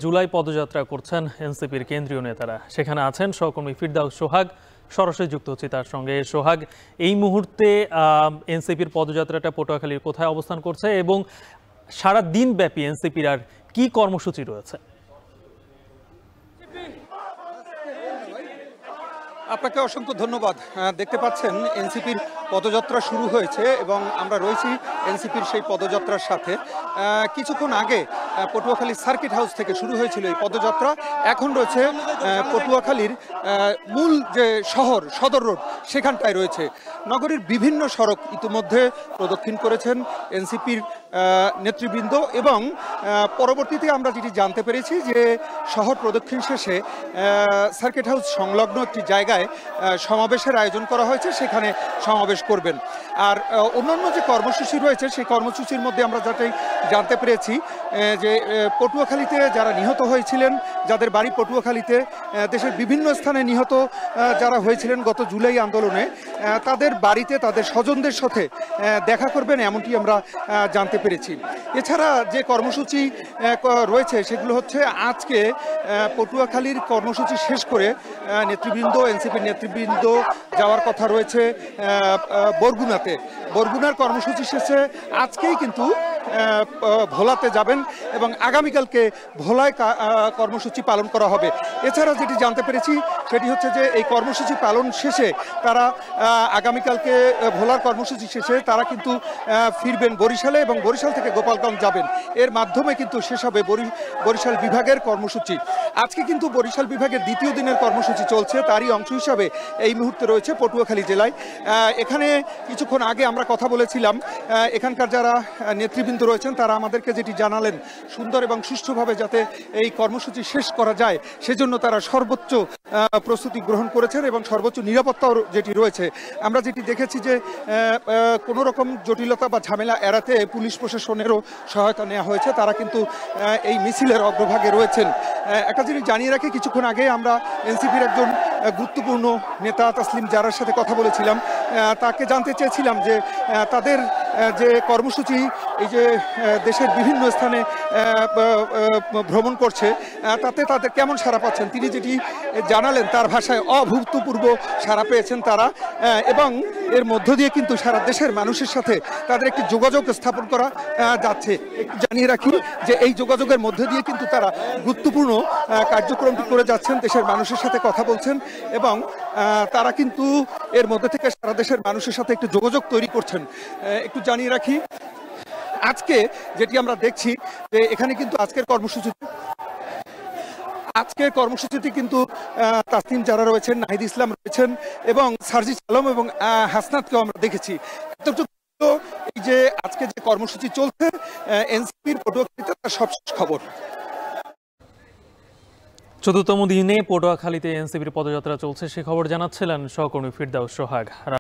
জুলাই পদযাত্রা করছেন এনসিপির কেন্দ্রীয় নেতারা। সেখানে আছেন সহকর্মী ফিরদাউস সোহাগ, সরাসরি যুক্ত হচ্ছে তার সঙ্গে। সোহাগ, এই মুহূর্তে এনসিপির পদযাত্রাটা পটুয়াখালীর কোথায় অবস্থান করছে এবং সারা দিন ব্যাপী এনসিপির আর কি কর্মসূচি রয়েছে? আপনাকে অসংখ্য ধন্যবাদ। দেখতে পাচ্ছেন এনসিপির পদযাত্রা শুরু হয়েছে এবং আমরা রয়েছি এনসিপির সেই পদযাত্রার সাথে। কিছুক্ষণ আগে পটুয়াখালী সার্কিট হাউস থেকে শুরু হয়েছিল এই পদযাত্রা। এখন রয়েছে পটুয়াখালীর মূল যে শহর সদর রোড সেখানটায় রয়েছে। নগরীর বিভিন্ন সড়ক ইতিমধ্যে প্রদক্ষিণ করেছেন এনসিপির নেতৃবৃন্দ এবং পরবর্তীতে আমরা যেটি জানতে পেরেছি যে শহর প্রদক্ষিণ শেষে সার্কিট হাউস সংলগ্ন একটি জায়গায় সমাবেশের আয়োজন করা হয়েছে, সেখানে সমাবেশ করবেন। আর অন্যান্য যে কর্মসূচি রয়েছে সেই কর্মসূচির মধ্যে আমরা যাতে জানতে পেরেছি যে পটুয়াখালীতে যারা নিহত হয়েছিলেন, যাদের বাড়ি পটুয়াখালীতে, দেশের বিভিন্ন স্থানে নিহত যারা হয়েছিলেন গত জুলাই আন্দোলনে, তাদের বাড়িতে তাদের স্বজনদের সাথে দেখা করবেন, এমনটি আমরা জানতে পেরেছি। এছাড়া যে কর্মসূচি রয়েছে সেগুলো হচ্ছে আজকে পটুয়াখালীর কর্মসূচি শেষ করে নেতৃবৃন্দ, এনসিপির নেতৃবৃন্দ যাওয়ার কথা রয়েছে বরগুনাতে। বরগুনার কর্মসূচি শেষে আজকেই কিন্তু ভোলাতে যাবেন এবং আগামীকালকে ভোলায় কর্মসূচি পালন করা হবে। এছাড়া যেটি জানতে পেরেছি সেটি হচ্ছে যে এই কর্মসূচি পালন শেষে তারা আগামীকালকে ভোলার কর্মসূচি শেষে তারা কিন্তু ফিরবেন বরিশালে এবং বরিশাল থেকে গোপালগঞ্জ যাবেন। এর মাধ্যমে কিন্তু শেষ হবে বরিশাল বিভাগের কর্মসূচি। আজকে কিন্তু বরিশাল বিভাগের দ্বিতীয় দিনের কর্মসূচি চলছে, তারই অংশ হিসাবে এই মুহূর্তে রয়েছে পটুয়াখালী জেলায়। এখানে কিছুক্ষণ আগে আমরা কথা বলেছিলাম, এখানকার যারা নেতৃবৃন্দ রয়েছেন তারা আমাদেরকে যেটি জানালেন, সুন্দর এবং সুষ্ঠুভাবে যাতে এই কর্মসূচি শেষ করা যায় সেজন্য তারা সর্বোচ্চ প্রস্তুতি গ্রহণ করেছেন এবং সর্বোচ্চ নিরাপত্তাও যেটি রয়েছে। আমরা যেটি দেখেছি যে কোনো রকম জটিলতা বা ঝামেলা এড়াতে পুলিশ প্রশাসনেরও সহায়তা নেওয়া হয়েছে, তারা কিন্তু এই মিছিলের অগ্রভাগে রয়েছেন। একটা জিনিস জানিয়ে রাখি, কিছুক্ষণ আগে আমরা এনসিপির একজন গুরুত্বপূর্ণ নেতা তাসলিম জারার সাথে কথা বলেছিলাম। তাকে জানতে চেয়েছিলাম যে তাদের যে কর্মসূচি এই যে দেশের বিভিন্ন স্থানে ভ্রমণ করছে তাতে তাদের কেমন সাড়া পাচ্ছেন। তিনি যেটি জানালেন তার ভাষায় অভূতপূর্ব সাড়া পেয়েছেন তারা, এবং এর মধ্য দিয়ে কিন্তু সারা দেশের মানুষের সাথে তাদের একটি যোগাযোগ স্থাপন করা যাচ্ছে। একটু জানিয়ে রাখি যে এই যোগাযোগের মধ্য দিয়ে কিন্তু তারা গুরুত্বপূর্ণ কার্যক্রমটি করে যাচ্ছেন, দেশের মানুষের সাথে কথা বলছেন এবং তারা কিন্তু এর মধ্যে থেকে সারা দেশের মানুষের সাথে একটু যোগাযোগ তৈরি করছেন। একটু জানিয়ে রাখি আজকে যেটি আমরা দেখছি যে এখানে কিন্তু আজকের কর্মসূচিতে কিন্তু তাসলিম জারা রয়েছেন, নাহিদ ইসলাম রয়েছেন এবং সার্জিস আলম এবং হাসনাতকেও আমরা দেখেছি। এই যে আজকে যে কর্মসূচি চলছে এনসিপির পটুয়াখালীতে তার সবশেষ খবর। চতুর্থম দিনে পটুয়াখালীতে এনসিপির পদযাত্রা চলছে, সে খবর জানাচ্ছিলেন সহকর্মী ফিরদাউস সোহাগ।